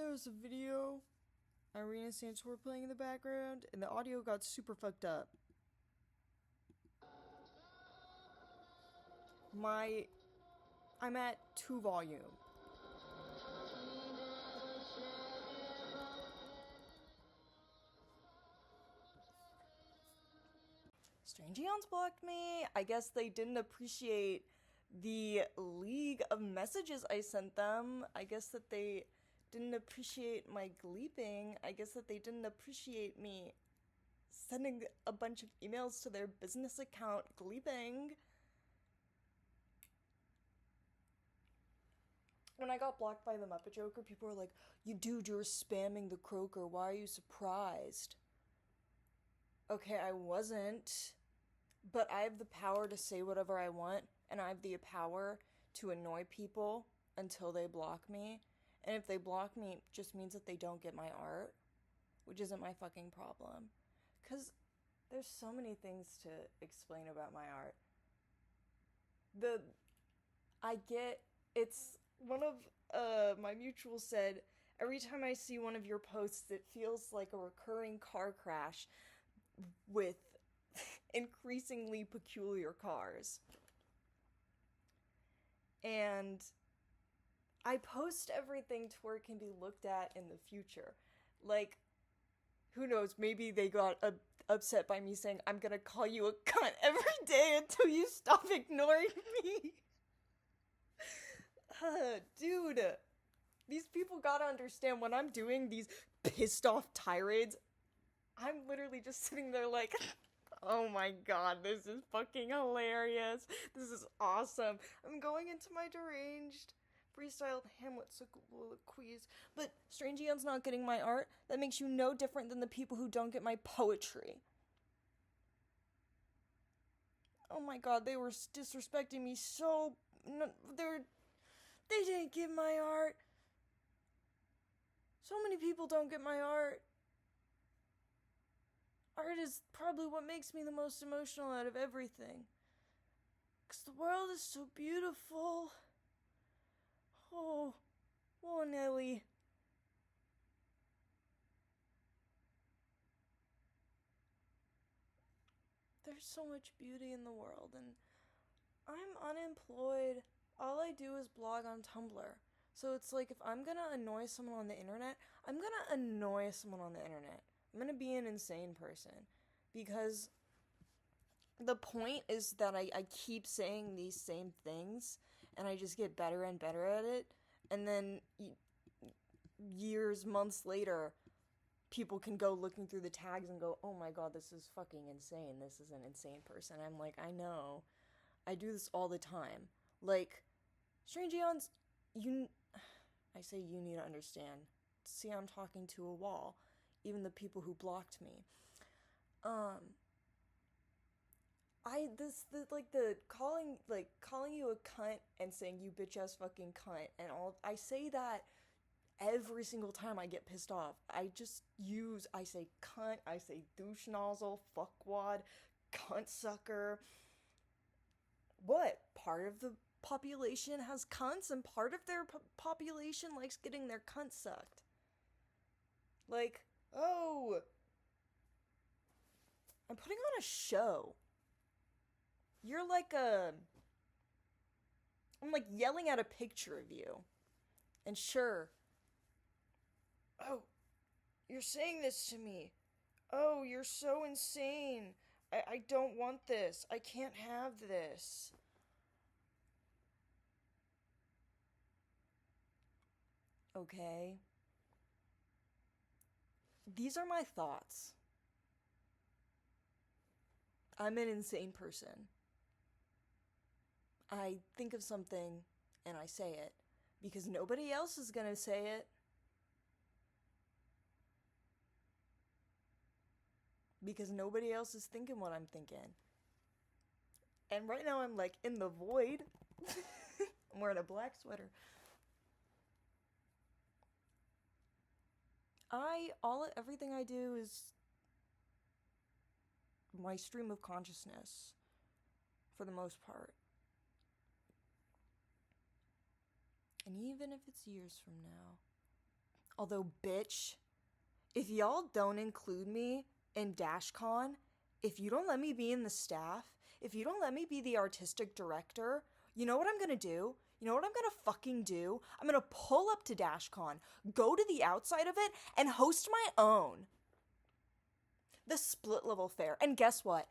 there was a video Irina and Santos were playing in the background, and the audio got super fucked up. I'm at 2 volume. Strange Eons blocked me. I guess they didn't appreciate the league of messages I sent them. I guess that they didn't appreciate my gleeping. I guess that they didn't appreciate me sending a bunch of emails to their business account gleeping. When I got blocked by the Muppet Joker, people were like, "You dude, you're spamming the croaker. Why are you surprised?" Okay, I wasn't. But I have the power to say whatever I want, and I have the power to annoy people until they block me. And if they block me, it just means that they don't get my art, which isn't my fucking problem. Because there's so many things to explain about my art. It's one of my mutuals said, every time I see one of your posts, it feels like a recurring car crash with increasingly peculiar cars. And I post everything to where it can be looked at in the future. Like, who knows, maybe they got upset by me saying, "I'm gonna call you a cunt every day until you stop ignoring me." Dude, these people gotta understand, when I'm doing these pissed off tirades, I'm literally just sitting there like, "Oh my god, this is fucking hilarious. This is awesome. I'm going into my deranged freestyled Hamlet soliloquies." But Strange Eon's not getting my art. That makes you no different than the people who don't get my poetry. Oh my god, they were disrespecting me so... They didn't get my art. So many people don't get my art. Art is probably what makes me the most emotional out of everything. 'Cause the world is so beautiful. Oh Nelly. There's so much beauty in the world, and I'm unemployed. All I do is blog on Tumblr. So it's like, if I'm gonna annoy someone on the internet, I'm gonna annoy someone on the internet. I'm gonna be an insane person. Because the point is that I keep saying these same things, and I just get better and better at it. And then years, months later, people can go looking through the tags and go, "Oh my god, this is fucking insane. This is an insane person." I'm like, I know. I do this all the time. Like, Strange Eons, I say you need to understand. See, I'm talking to a wall. Even the people who blocked me. Calling you a cunt and saying you bitch ass fucking cunt and all, I say that every single time I get pissed off. I say cunt, I say douche nozzle, fuckwad, cunt sucker. What? Part of the population has cunts, and part of their population likes getting their cunt sucked. Like, oh, I'm putting on a show. You're like I'm like yelling at a picture of you. And sure, "Oh, you're saying this to me. Oh, you're so insane. I don't want this. I can't have this." Okay. These are my thoughts. I'm an insane person. I think of something and I say it because nobody else is gonna say it. Because nobody else is thinking what I'm thinking. And right now I'm like in the void. I'm wearing a black sweater. Everything I do is my stream of consciousness, for the most part. And even if it's years from now, Although, bitch, if y'all don't include me in DashCon, if you don't let me be in the staff, if you don't let me be the artistic director, you know what I'm gonna do? You know what I'm gonna fucking do? I'm gonna pull up to DashCon, go to the outside of it, and host my own. The split level fair. And guess what?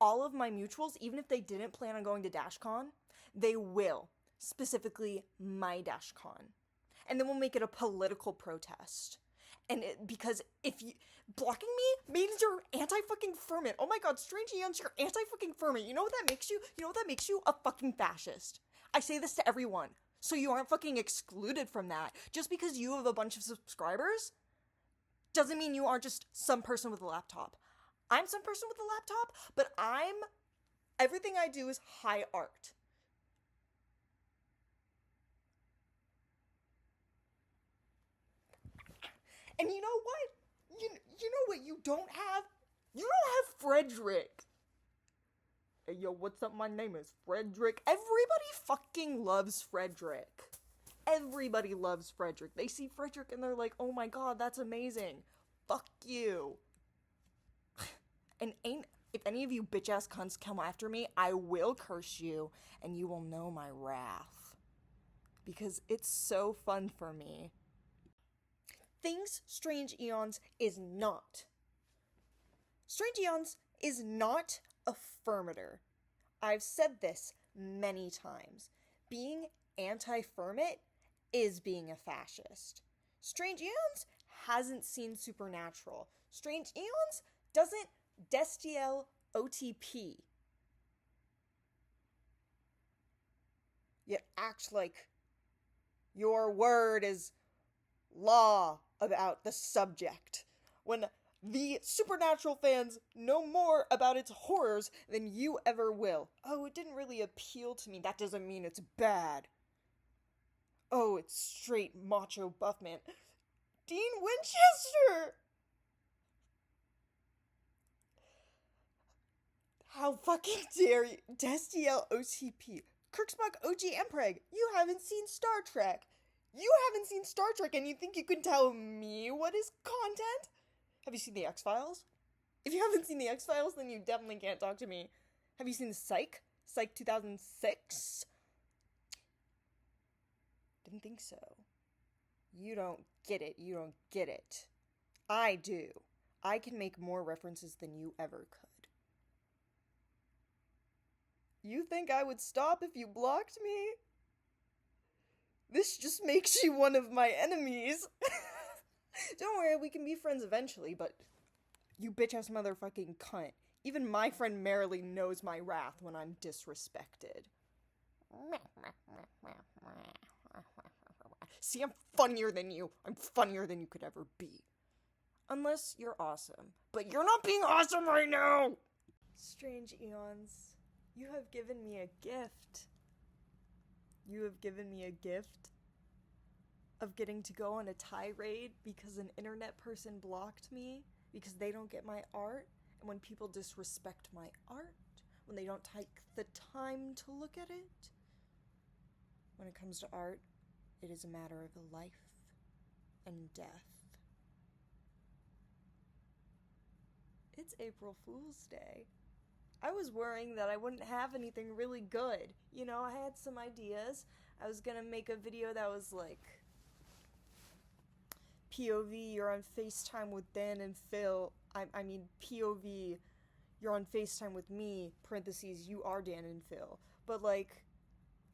All of my mutuals, even if they didn't plan on going to DashCon, they will. Specifically, my DashCon. And then we'll make it a political protest. And because if you blocking me means you're anti-fucking ferment. Oh my god, Strange Eons, you're anti-fucking ferment. You know what that makes you? You know what that makes you? A fucking fascist. I say this to everyone, so you aren't fucking excluded from that. Just because you have a bunch of subscribers doesn't mean you are just some person with a laptop. I'm some person with a laptop, but everything I do is high art. And you know what? You know what you don't have? You don't have Frederick. Hey, yo, what's up? My name is Frederick. Everybody fucking loves Frederick. Everybody loves Frederick. They see Frederick and they're like, oh my god, that's amazing. Fuck you. And if any of you bitch-ass cunts come after me, I will curse you, and you will know my wrath. Because it's so fun for me. Things Strange Eons is not. Strange Eons is not a fermiter. I've said this many times. Being anti-ferment is being a fascist. Strange Eons hasn't seen Supernatural. Strange Eons doesn't Destiel OTP. Yet act like your word is law about the subject, when the Supernatural fans know more about its horrors than you ever will. Oh, it didn't really appeal to me. That doesn't mean it's bad. Oh, it's straight macho buff man. Dean Winchester! How fucking dare you? Destiel OTP. Kirksbuck OG Empreg, you haven't seen Star Trek. You haven't seen Star Trek and you think you can tell me what is content? Have you seen the X-Files? If you haven't seen the X-Files, then you definitely can't talk to me. Have you seen Psych? Psych 2006? Didn't think so. You don't get it. You don't get it. I do. I can make more references than you ever could. You think I would stop if you blocked me? This just makes you one of my enemies. Don't worry, we can be friends eventually, but you bitch-ass motherfucking cunt. Even my friend Marilee knows my wrath when I'm disrespected. See, I'm funnier than you. I'm funnier than you could ever be. Unless you're awesome. But you're not being awesome right now! Strange Eons, you have given me a gift. You have given me a gift of getting to go on a tirade because an internet person blocked me because they don't get my art, and when people disrespect my art, when they don't take the time to look at it. When it comes to art, it is a matter of life and death. It's April Fool's Day. I was worrying that I wouldn't have anything really good. You know, I had some ideas. I was gonna make a video that was like, POV, you're on FaceTime with Dan and Phil. I mean, POV, you're on FaceTime with me, parentheses, you are Dan and Phil. But like,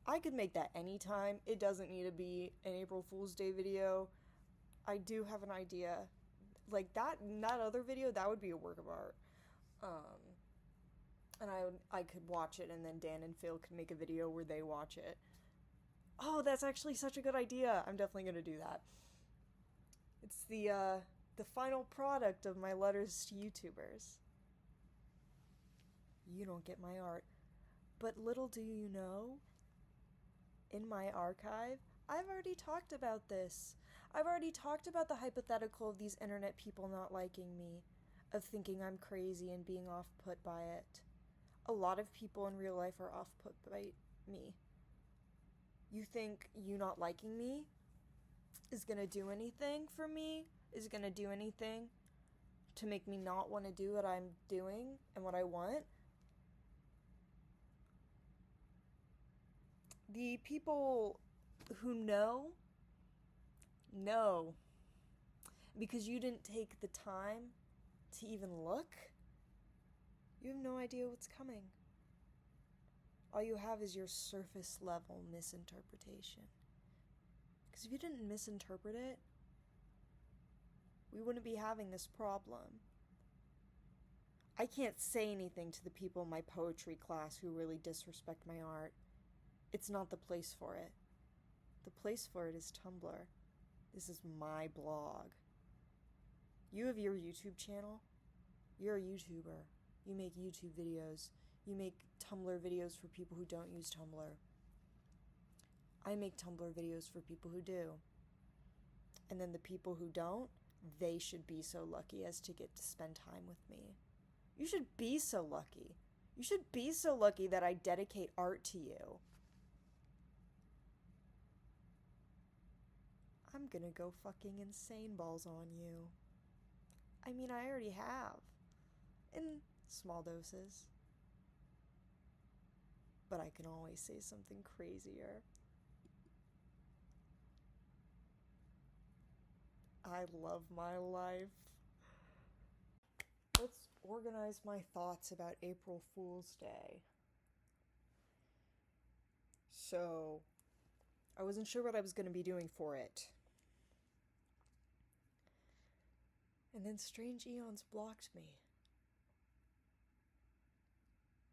I could make that anytime. It doesn't need to be an April Fool's Day video. I do have an idea. Like, that other video, that would be a work of art. And I could watch it, and then Dan and Phil could make a video where they watch it. Oh, that's actually such a good idea. I'm definitely gonna do that. It's the final product of my letters to YouTubers. You don't get my art. But little do you know, in my archive, I've already talked about this. I've already talked about the hypothetical of these internet people not liking me, of thinking I'm crazy and being off-put by it. A lot of people in real life are off-put by me. You think you not liking me is gonna do anything for me, is gonna do anything to make me not want to do what I'm doing and what I want. The people who know, because you didn't take the time to even look, you have no idea what's coming. All you have is your surface level misinterpretation. Because if you didn't misinterpret it, we wouldn't be having this problem. I can't say anything to the people in my poetry class who really disrespect my art. It's not the place for it. The place for it is Tumblr. This is my blog. You have your YouTube channel. You're a YouTuber. You make YouTube videos. You make Tumblr videos for people who don't use Tumblr. I make Tumblr videos for people who do. And then the people who don't, they should be so lucky as to get to spend time with me. You should be so lucky. You should be so lucky that I dedicate art to you. I'm gonna go fucking insane balls on you. I mean, I already have. In small doses. But I can always say something crazier. I love my life. Let's organize my thoughts about April Fool's Day. So, I wasn't sure what I was going to be doing for it. And then Strange Eons blocked me.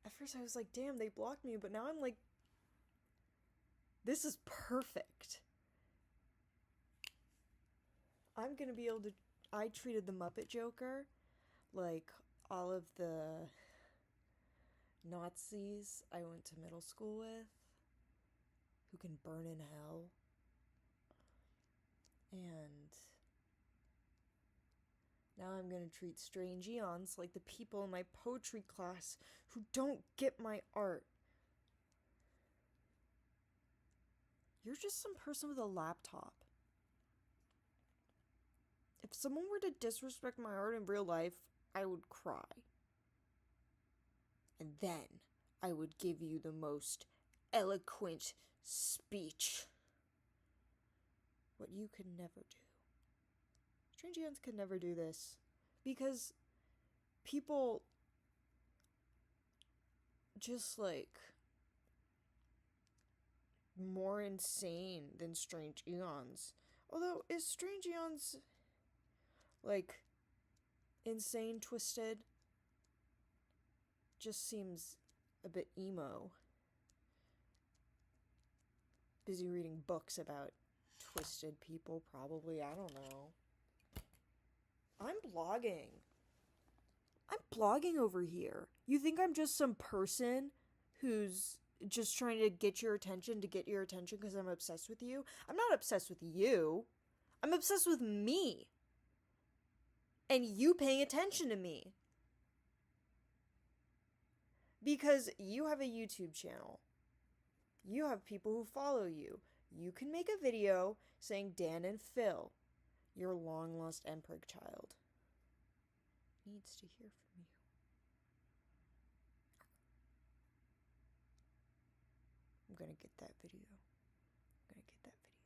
At first I was like, damn, they blocked me, but now I'm like, this is perfect. I'm gonna be able to... I treated the Muppet Joker like all of the Nazis I went to middle school with, who can burn in hell. And now I'm gonna treat Strange Eons like the people in my poetry class who don't get my art. You're just some person with a laptop. If someone were to disrespect my art in real life, I would cry. And then I would give you the most eloquent speech. What you could never do. Strange Eons could never do this. Because people just like more insane than Strange Eons. Although, is Strange Eons like insane twisted? Just seems a bit emo. Busy reading books about twisted people, probably. I don't know. I'm blogging. I'm blogging over here. You think I'm just some person who's just trying to get your attention because I'm obsessed with you? I'm not obsessed with you. I'm obsessed with me. And you paying attention to me. Because you have a YouTube channel. You have people who follow you. You can make a video saying Dan and Phil, your long-lost Emperor child, needs to hear from you. I'm gonna get that video. I'm gonna get that video.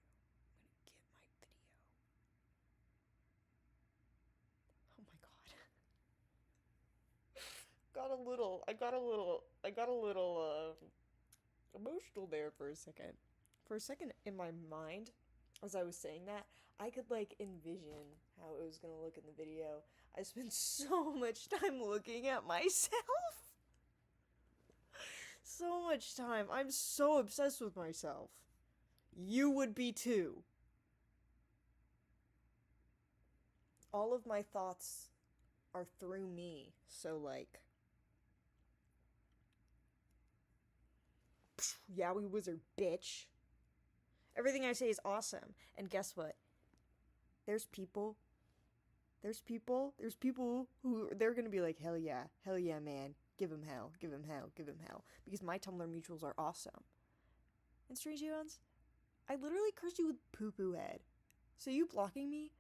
I'm gonna get my video. Oh my god. I got a little emotional there for a second. For a second in my mind, as I was saying that, I could like envision how it was gonna look in the video. I spent so much time looking at myself. So much time. I'm so obsessed with myself. You would be too. All of my thoughts are through me. So like, Yowie Wizard, bitch. Everything I say is awesome. And guess what? There's people who they're gonna be like, hell yeah, man. Give him hell. Because my Tumblr mutuals are awesome. And Strange Eons, I literally cursed you with poo-poo head. So you blocking me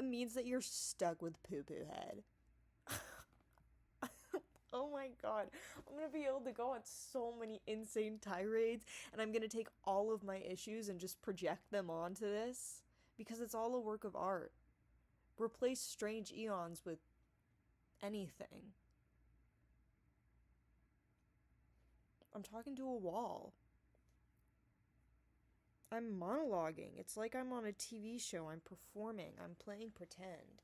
means that you're stuck with Poo Poo Head. Oh my god. I'm gonna be able to go on so many insane tirades, and I'm gonna take all of my issues and just project them onto this. Because it's all a work of art. Replace strange eons with anything. I'm talking to a wall. I'm monologuing. It's like I'm on a TV show. I'm performing. I'm playing pretend.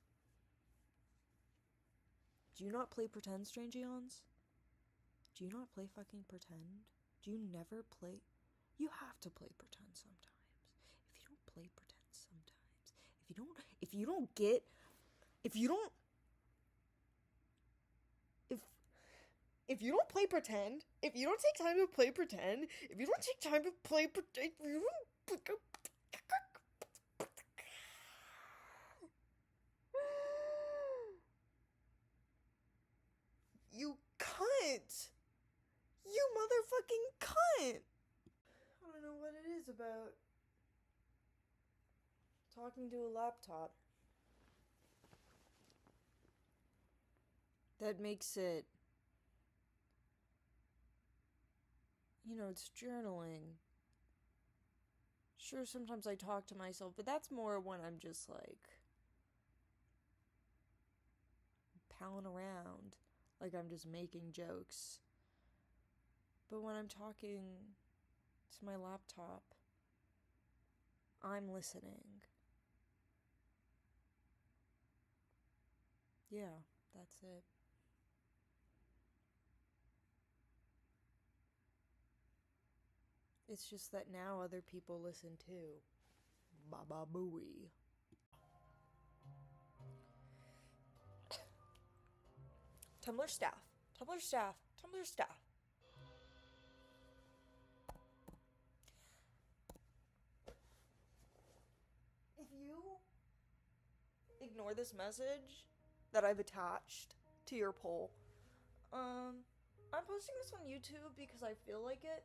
Do you not play pretend, Strange Eons? Do you not play fucking pretend? Do you never play? You have to play pretend sometimes. If you don't play pretend sometimes, if you don't get, if you don't, if you don't play pretend, if you don't take time to play pretend, if you don't take time to play pretend, if you don't. You cunt! You motherfucking cunt! I don't know what it is about talking to a laptop that makes it, you know, it's journaling. Sure, sometimes I talk to myself, but that's more when I'm just like palling around, like I'm just making jokes. But when I'm talking to my laptop, I'm listening. Yeah, that's it. It's just that now other people listen too. Baba Booey. Tumblr staff. Tumblr staff. Tumblr staff. If you ignore this message that I've attached to your poll, I'm posting this on YouTube because I feel like it.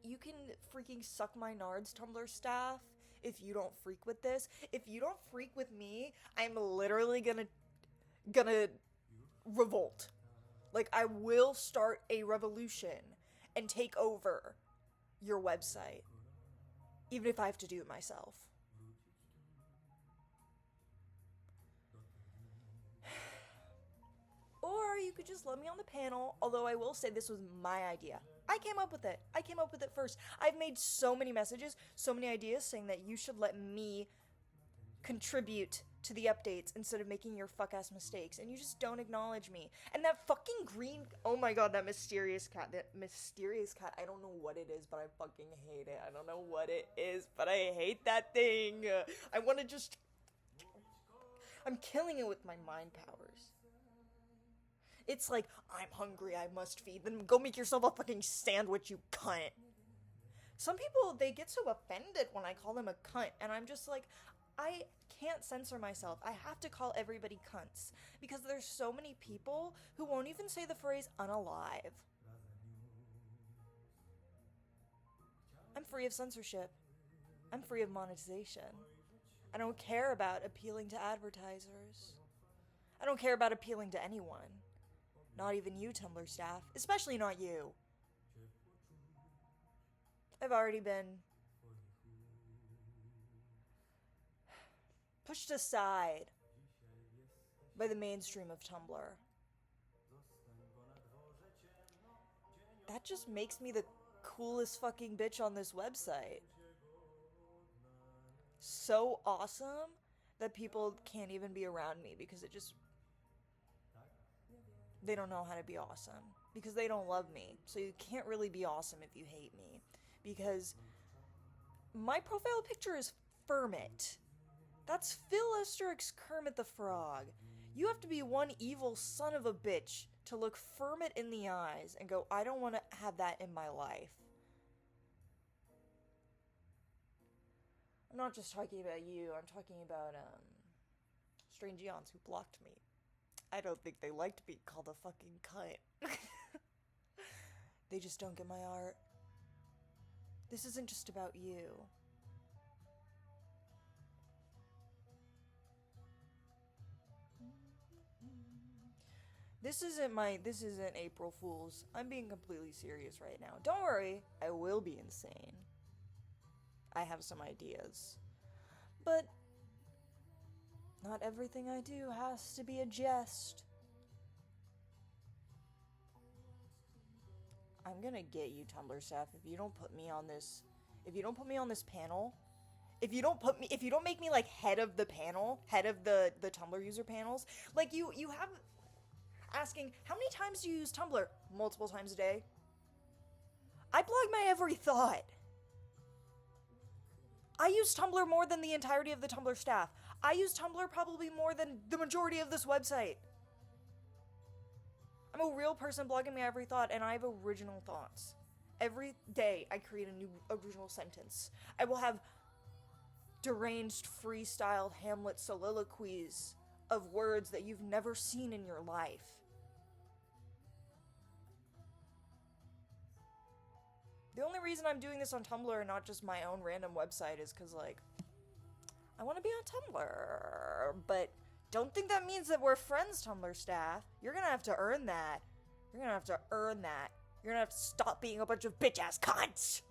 You can freaking suck my nards, Tumblr staff, if you don't freak with this. If you don't freak with me, I'm literally gonna revolt. Like, I will start a revolution and take over your website. Even if I have to do it myself. Or you could just let me on the panel, although I will say this was my idea. I came up with it. I came up with it first. I've made so many messages, so many ideas saying that you should let me contribute to the updates instead of making your fuck-ass mistakes, and you just don't acknowledge me. And that fucking green... Oh my god, that mysterious cat. I don't know what it is, but I fucking hate it. I don't know what it is, but I hate that thing. I want to just... I'm killing it with my mind powers. It's like, I'm hungry, I must feed. Then go make yourself a fucking sandwich, you cunt. Some people, they get so offended when I call them a cunt, and I'm just like, I can't censor myself. I have to call everybody cunts. Because there's so many people who won't even say the phrase unalive. I'm free of censorship. I'm free of monetization. I don't care about appealing to advertisers. I don't care about appealing to anyone. Not even you, Tumblr staff. Especially not you. I've already been pushed aside by the mainstream of Tumblr. That just makes me the coolest fucking bitch on this website. So awesome that people can't even be around me because it just... They don't know how to be awesome. Because they don't love me. So you can't really be awesome if you hate me. Because my profile picture is Fermit. That's Phil Asterix Kermit the Frog. You have to be one evil son of a bitch to look Fermit in the eyes and go, I don't want to have that in my life. I'm not just talking about you, I'm talking about, Strange Eons who blocked me. I don't think they liked being called a fucking cunt. They just don't get my art. This isn't just about you. This isn't April Fool's. I'm being completely serious right now. Don't worry, I will be insane. I have some ideas. But not everything I do has to be a jest. I'm gonna get you, Tumblr staff, if you don't put me on this. If you don't put me on this panel, if you don't make me like head of the panel, head of the Tumblr user panels, like you have asking how many times do you use Tumblr? Multiple times a day. I blog my every thought. I use Tumblr more than the entirety of the Tumblr staff. I use Tumblr probably more than the majority of this website. I'm a real person blogging my every thought, and I have original thoughts. Every day I create a new original sentence. I will have deranged freestyled Hamlet soliloquies of words that you've never seen in your life. The only reason I'm doing this on Tumblr and not just my own random website is because, like, I want to be on Tumblr. But don't think that means that we're friends, Tumblr staff. You're gonna have to earn that. You're gonna have to earn that. You're gonna have to stop being a bunch of bitch-ass cunts!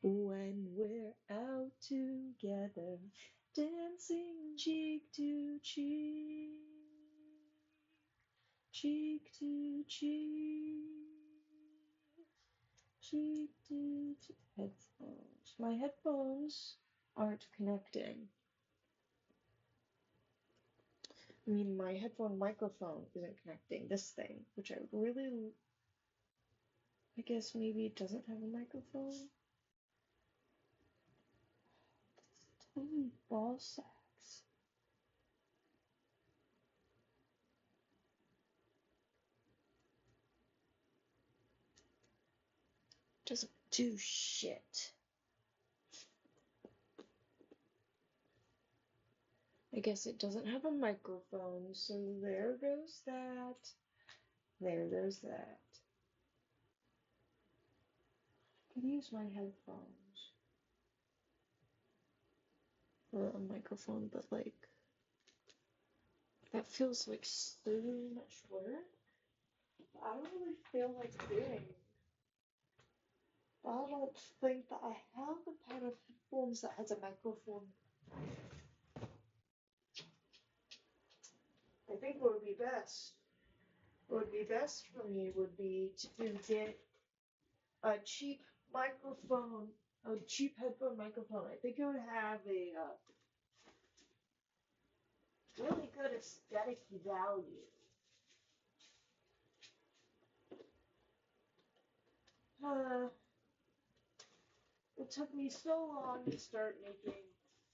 When we're out together, dancing cheek to cheek, cheek to cheek, cheek to cheek. Headphones. My headphones aren't connecting. I mean, my headphone microphone isn't connecting. This thing, which I really, I guess maybe it doesn't have a microphone. Ball sacks. Doesn't do shit. I guess it doesn't have a microphone, so there goes that. There goes that. I can use my headphones for a microphone, but like, that feels like so much work. I don't really feel like doing. I don't think that I have a pair of headphones that has a microphone. I think what would be best, what would be best for me would be to get a cheap microphone, a cheap headphone microphone. I think it would have a really good aesthetic value. It took me so long to start making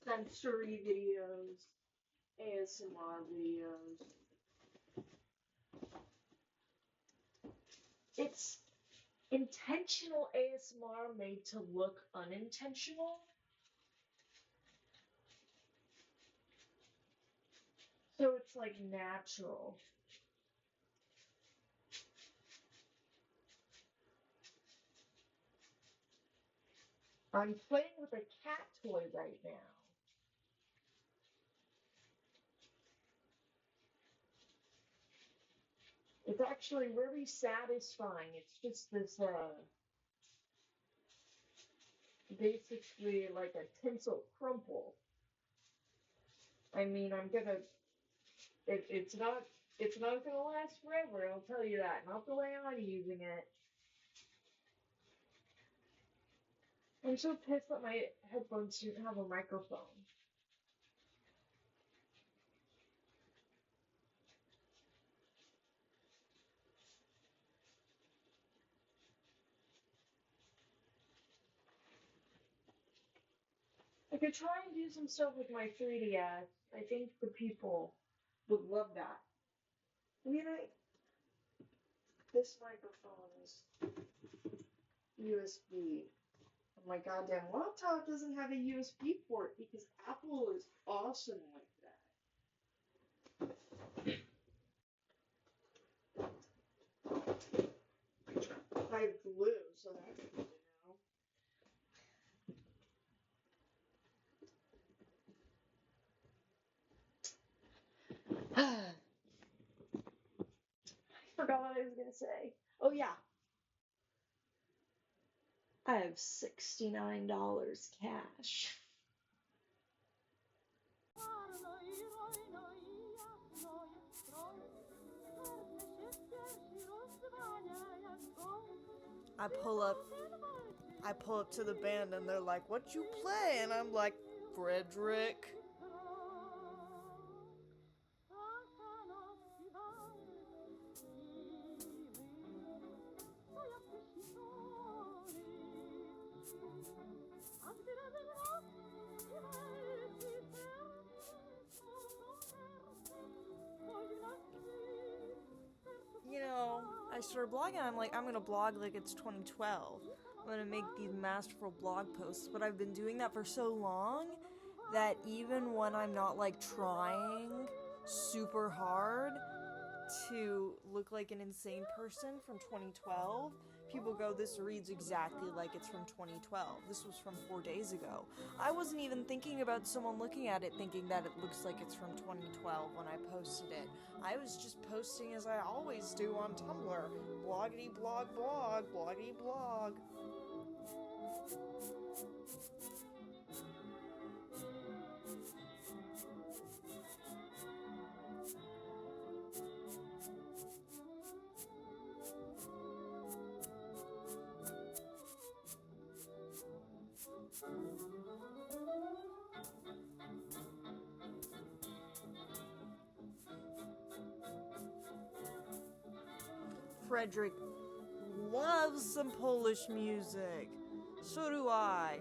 sensory videos, ASMR videos. It's intentional ASMR made to look unintentional. So it's like natural. I'm playing with a cat toy right now. It's actually really satisfying. It's just this, basically like a tinsel crumple. I mean, it's not gonna last forever, I'll tell you that. Not the way I'm using it. I'm so pissed that my headphones didn't have a microphone. I could try and do some stuff with my 3DS. I think the people would love that. I mean, this microphone is USB. My goddamn laptop doesn't have a USB port because Apple is awesome like that. I have glue, so that's good to know. I forgot what I was gonna say. Oh yeah, I have $69 cash. I pull up I pull up to the band and they're like, "What you play?" And I'm like, "Frederick." You know, I started blogging. I'm like, I'm gonna blog like it's 2012. I'm gonna make these masterful blog posts. But I've been doing that for so long that even when I'm not like trying super hard to look like an insane person from 2012, people go, "This reads exactly like it's from 2012. This was from 4 days ago." I wasn't even thinking about someone looking at it thinking that it looks like it's from 2012 when I posted it. I was just posting as I always do on Tumblr. Bloggity blog blog, bloggity blog. Frederick loves some Polish music. So do I.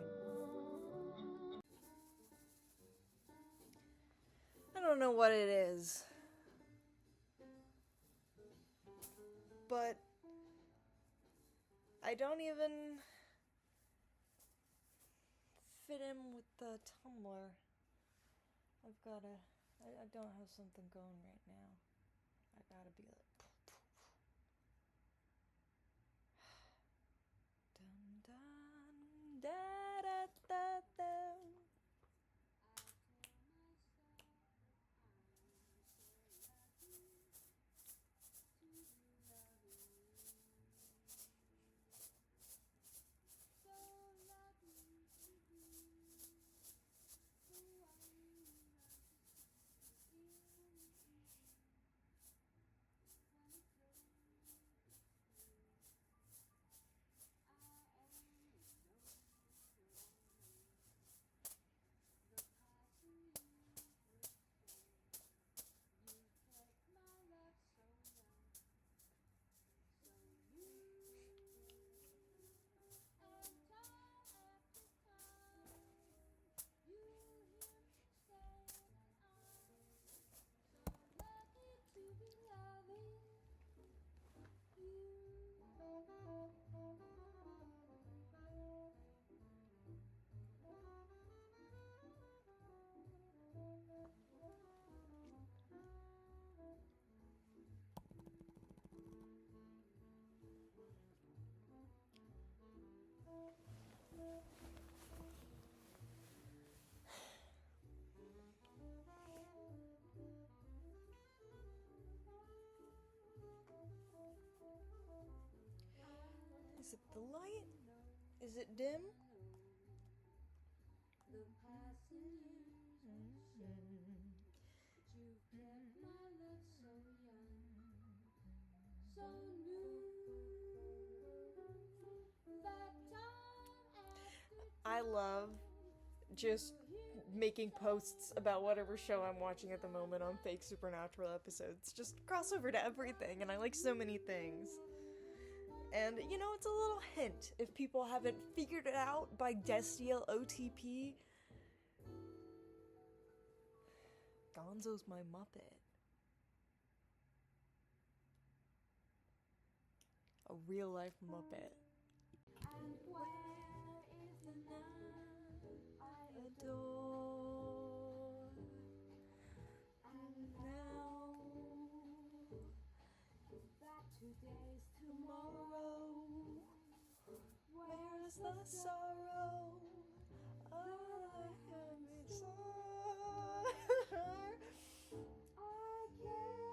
I don't know what it is. But I don't even fit in with the Tumblr. I don't have something going right now. I gotta be like. Dun, dun, da, da, da, da. Is it the light? Is it dim? The passing years will show that you kept my love so young, so new. That time after I love just making posts about whatever show I'm watching at the moment on fake supernatural episodes. Just cross over to everything, and I like so many things. And, you know, it's a little hint if people haven't figured it out by Destiel OTP. Gonzo's my Muppet. A real life Muppet. and where is the night I Adore. and now that today's tomorrow. Where is the sorrow? All I have is sorrow. I can't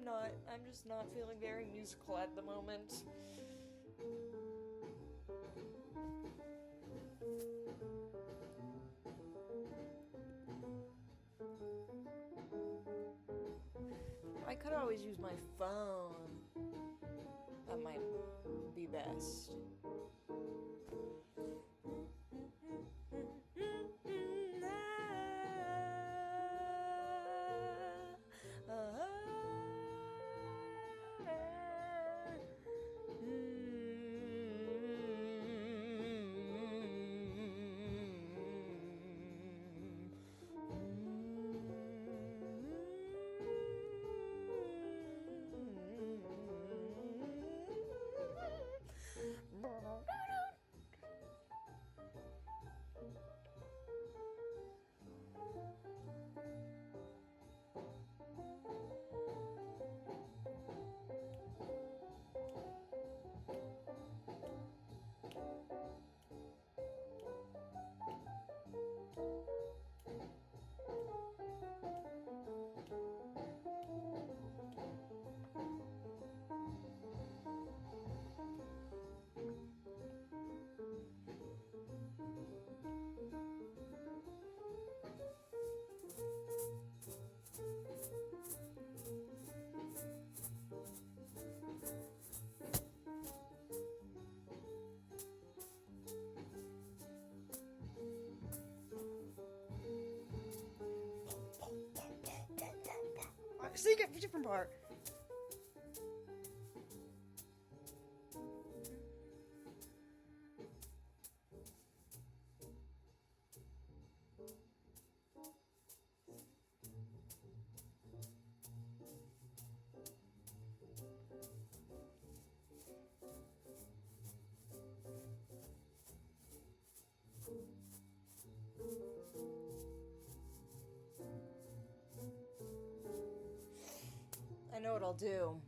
No. I'm just not feeling very musical at the moment. I could always use my phone. That might be best. secret different part. I know what I'll do.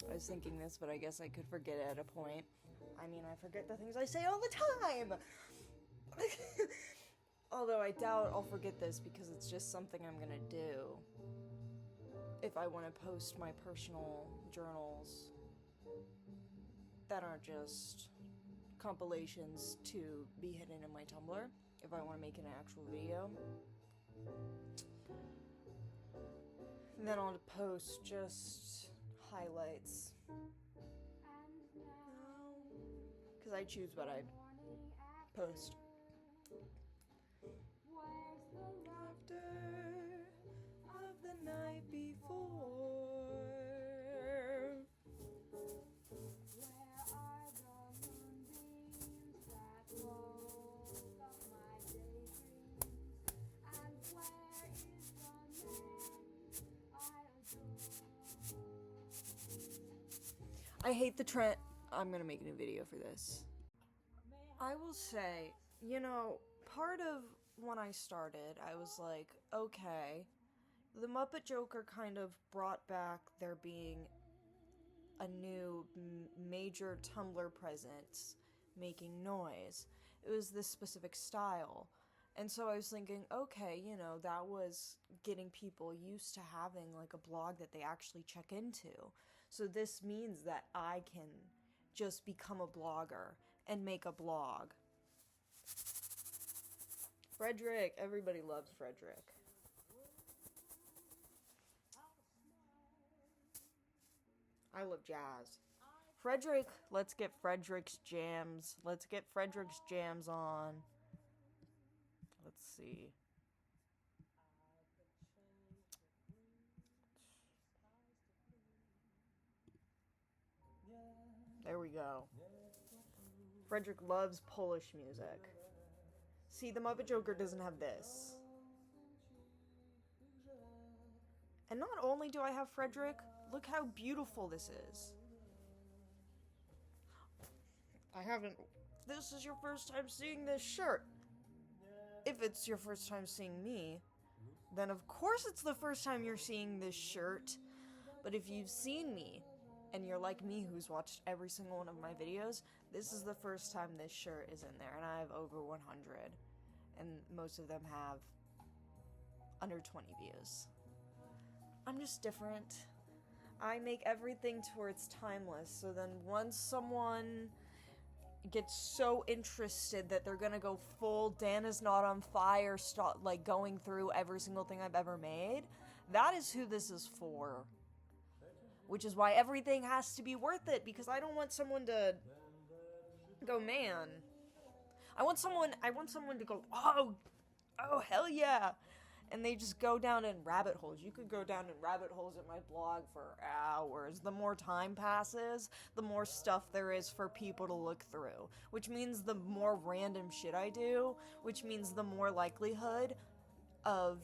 I was thinking this, but I guess I could forget it at a point. I mean, I forget the things I say all the time! Although I doubt I'll forget this because it's just something I'm gonna do. If I want to post my personal journals that aren't just compilations to be hidden in my Tumblr, if I want to make an actual video, and then I'll post just highlights. Because I choose what I post. After of the night before. Where are the moonbeams that woke up my daydreams? And where is the man I adore? I hate the trend. I'm gonna make a new video for this. I will say, part of when I started, I was like, okay, the Muppet Joker kind of brought back there being a new major Tumblr presence making noise. It was this specific style. And so I was thinking, okay, that was getting people used to having like a blog that they actually check into. So this means that I can just become a blogger and make a blog. Frederick, everybody loves Frederick. I love jazz. Frederick, let's get Frederick's jams. Let's get Frederick's jams on. Let's see. There we go. Frederick loves Polish music. See, the Muppet Joker doesn't have this. And not only do I have Frederick, look how beautiful this is. This is your first time seeing this shirt. If it's your first time seeing me, then of course it's the first time you're seeing this shirt. But if you've seen me, and you're like me who's watched every single one of my videos, this is the first time this shirt is in there, and I have over 100. And most of them have under 20 views. I'm just different. I make everything to where it's timeless, so then once someone gets so interested that they're gonna go full Dan is not on fire, going through every single thing I've ever made, that is who this is for. Which is why everything has to be worth it, because I don't want someone to go, man. I want someone to go, oh hell yeah. And they just go down in rabbit holes. You could go down in rabbit holes at my blog for hours. The more time passes, the more stuff there is for people to look through. Which means the more random shit I do, which means the more likelihood of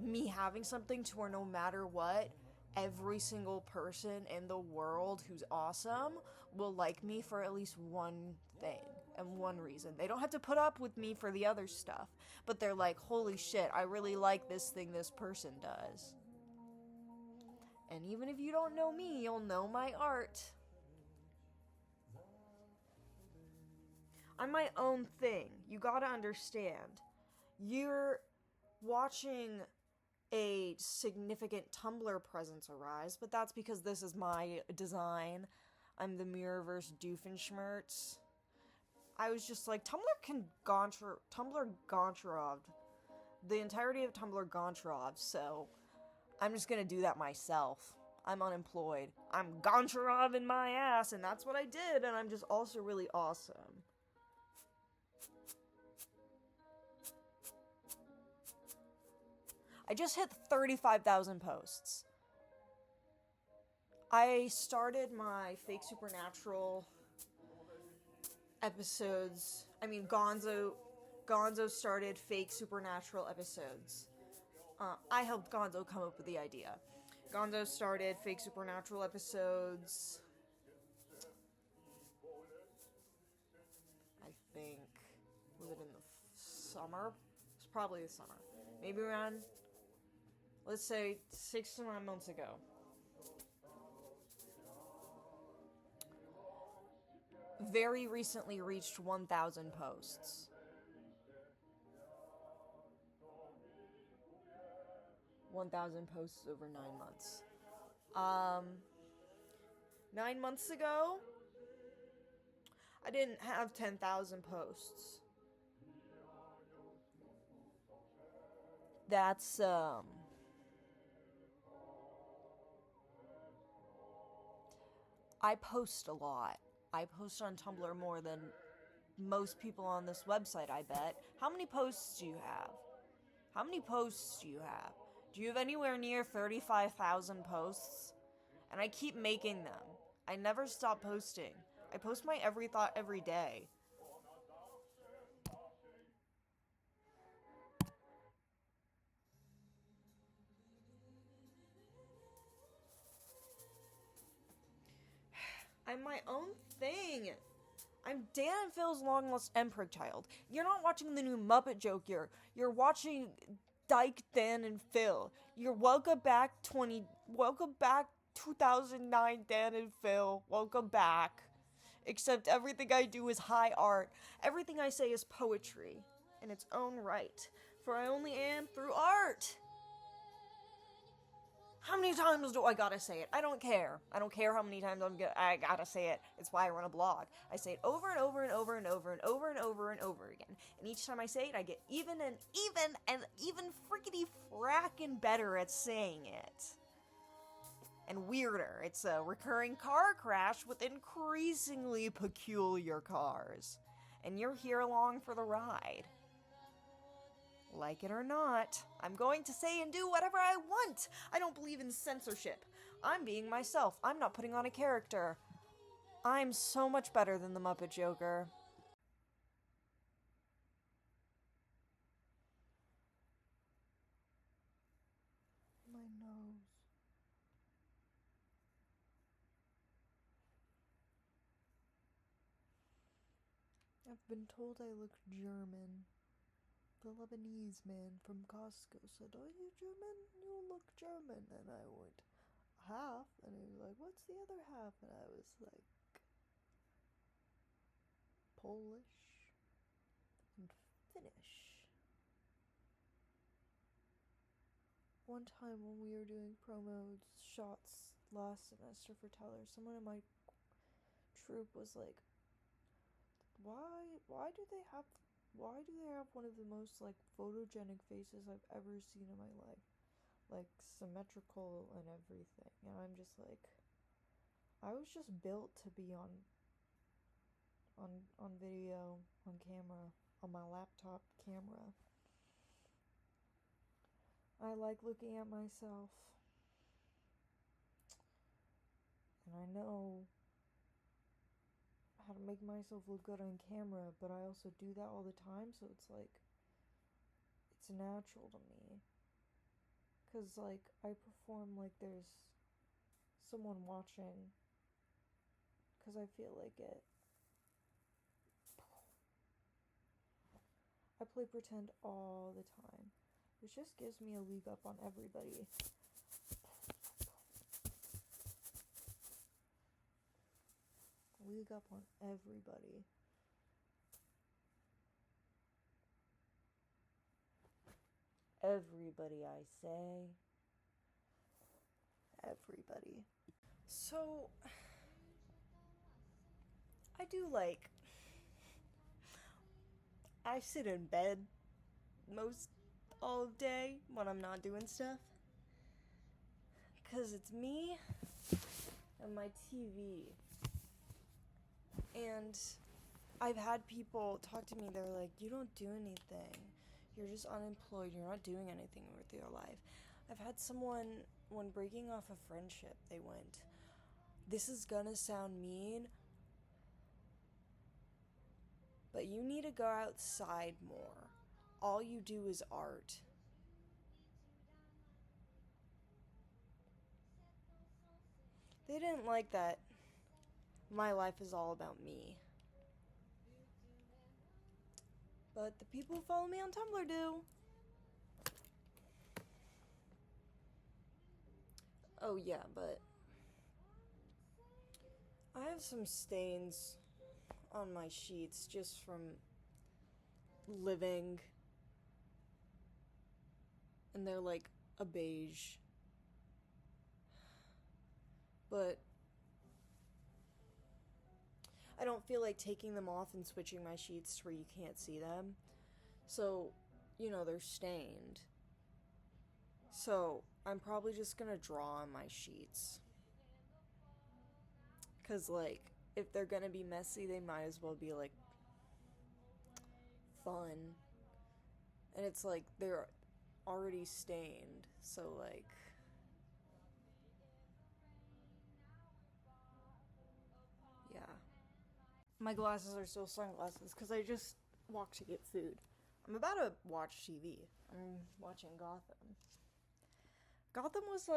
me having something to where no matter what, every single person in the world who's awesome will like me for at least one thing and one reason. They don't have to put up with me for the other stuff, but they're like, holy shit, I really like this thing this person does. And even if you don't know me, you'll know my art. I'm my own thing. You gotta understand. You're watching a significant Tumblr presence arise, but that's because this is my design. I'm the Mirrorverse Doofenshmirtz. I was just like, Tumblr Goncharoved. The entirety of Tumblr Goncharoved, so I'm just gonna do that myself. I'm unemployed. I'm Goncharov in my ass, and that's what I did, and I'm just also really awesome. I just hit 35,000 posts. I started my fake supernatural episodes. I mean, Gonzo started fake supernatural episodes. I helped Gonzo come up with the idea. Gonzo started fake supernatural episodes. I think, was it in the summer? It's probably the summer. Maybe around, let's say, 6 to 9 months ago. Very recently reached 1,000 posts. 1,000 posts over 9 months. 9 months ago, I didn't have 10,000 posts. That's, I post a lot. I post on Tumblr more than most people on this website, I bet. How many posts do you have? How many posts do you have? Do you have anywhere near 35,000 posts? And I keep making them. I never stop posting. I post my every thought every day. I'm my own thing. I'm Dan and Phil's long lost Emperor child. You're not watching the new Muppet joke. You're watching Dyke, Dan, and Phil. You're welcome back 2009 Dan and Phil. Welcome back. Except everything I do is high art. Everything I say is poetry in its own right. For I only am through art. How many times do I gotta say it? I don't care. I don't care how many times I gotta say it. It's why I run a blog. I say it over and over and over and over and over and over and over again. And each time I say it, I get even frickety frackin' better at saying it. And weirder. It's a recurring car crash with increasingly peculiar cars. And you're here along for the ride. Like it or not, I'm going to say and do whatever I want. I don't believe in censorship. I'm being myself. I'm not putting on a character. I'm so much better than the Muppet Joker. My nose. I've been told I look German. The Lebanese man from Costco said, "Are you German? You look German." And I went, "Half." And he was like, "What's the other half?" And I was like, "Polish and Finnish." One time when we were doing promo shots last semester for Teller, someone in my troop was like, why do they have one of the most like photogenic faces I've ever seen in my life, like symmetrical and everything. And I'm just like, I was just built to be on video, on camera, on my laptop camera. I like looking at myself, and I know how to make myself look good on camera, but I also do that all the time, so it's like, it's natural to me. Cause like, I perform like there's someone watching, cause I feel like it. I play pretend all the time, which just gives me a leg up on everybody. Leg up on everybody. Everybody, I say. Everybody. So, I do like, I sit in bed most all day when I'm not doing stuff. Because it's me and my TV. And I've had people talk to me, they're like, "You don't do anything. You're just unemployed. You're not doing anything with your life. I've had someone, when breaking off a friendship, they went, "This is gonna sound mean, but you need to go outside more. All you do is art." They didn't like that my life is all about me. But the people who follow me on Tumblr do. Oh yeah, but I have some stains on my sheets just from living, and they're like a beige. But I don't feel like taking them off and switching my sheets to where you can't see them. So, they're stained. So, I'm probably just gonna draw on my sheets. Because, like, if they're gonna be messy, they might as well be, like, fun. And it's like, they're already stained. So, like, yeah. My glasses are still sunglasses because I just walked to get food. I'm about to watch TV. I'm watching Gotham. Gotham was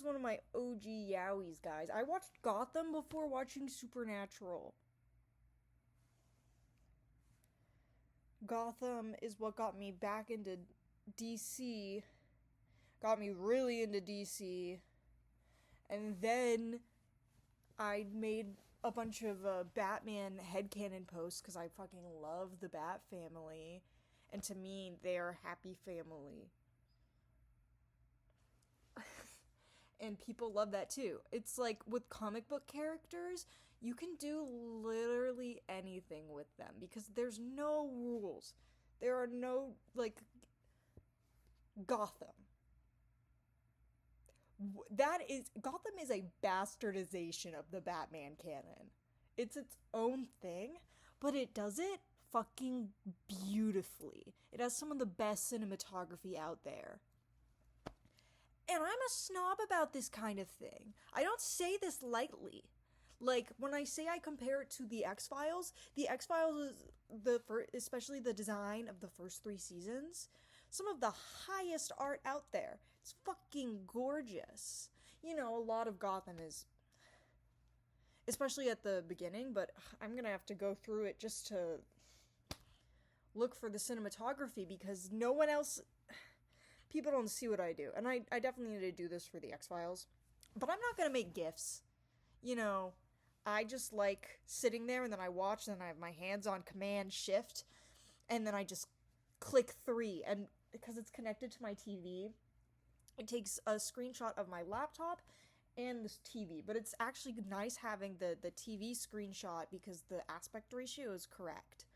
one of my OG Yowies, guys. I watched Gotham before watching Supernatural. Gotham is what got me back into DC. Got me really into DC. And then I made a bunch of Batman headcanon posts because I fucking love the Bat family. And to me, they're a happy family. And people love that too. It's like with comic book characters, you can do literally anything with them because there's no rules. There are no, like, Gotham. Gotham is a bastardization of the Batman canon. It's its own thing, but it does it fucking beautifully. It has some of the best cinematography out there. And I'm a snob about this kind of thing. I don't say this lightly. Like, when I say I compare it to the X-Files is especially the design of the first 3 seasons, some of the highest art out there. It's fucking gorgeous. A lot of Gotham is, especially at the beginning, but I'm gonna have to go through it just to look for the cinematography because no one else, people don't see what I do. And I definitely need to do this for the X-Files. But I'm not gonna make GIFs. I just like sitting there and then I watch and then I have my hands on Command Shift and then I just click 3. And because it's connected to my TV, it takes a screenshot of my laptop and this TV. But it's actually nice having the TV screenshot because the aspect ratio is correct.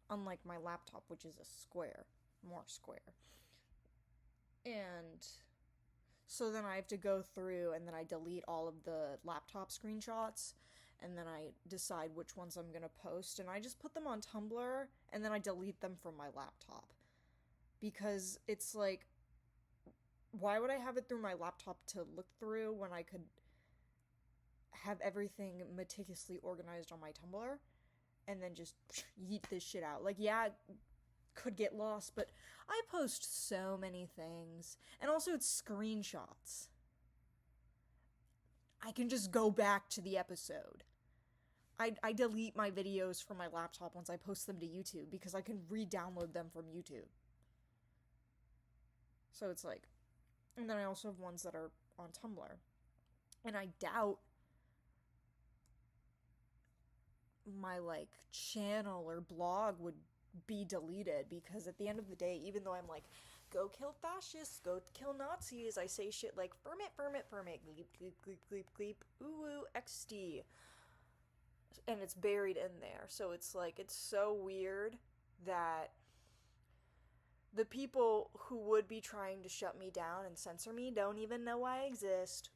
Unlike my laptop, which is a square. More square. And so then I have to go through and then I delete all of the laptop screenshots and then I decide which ones I'm gonna post and I just put them on Tumblr and then I delete them from my laptop. Because it's like, why would I have it through my laptop to look through when I could have everything meticulously organized on my Tumblr and then just yeet this shit out? Like, yeah, it could get lost, but I post so many things. And also it's screenshots. I can just go back to the episode. I delete my videos from my laptop once I post them to YouTube because I can re-download them from YouTube. So it's like, and then I also have ones that are on Tumblr. And I doubt my, like, channel or blog would be deleted because at the end of the day, even though I'm like, go kill fascists, go kill Nazis, I say shit like, ferment, gleep, gleep, gleep, gleep, gleep, ooh, ooh, XD. And it's buried in there. So it's like, it's so weird that the people who would be trying to shut me down and censor me don't even know I exist.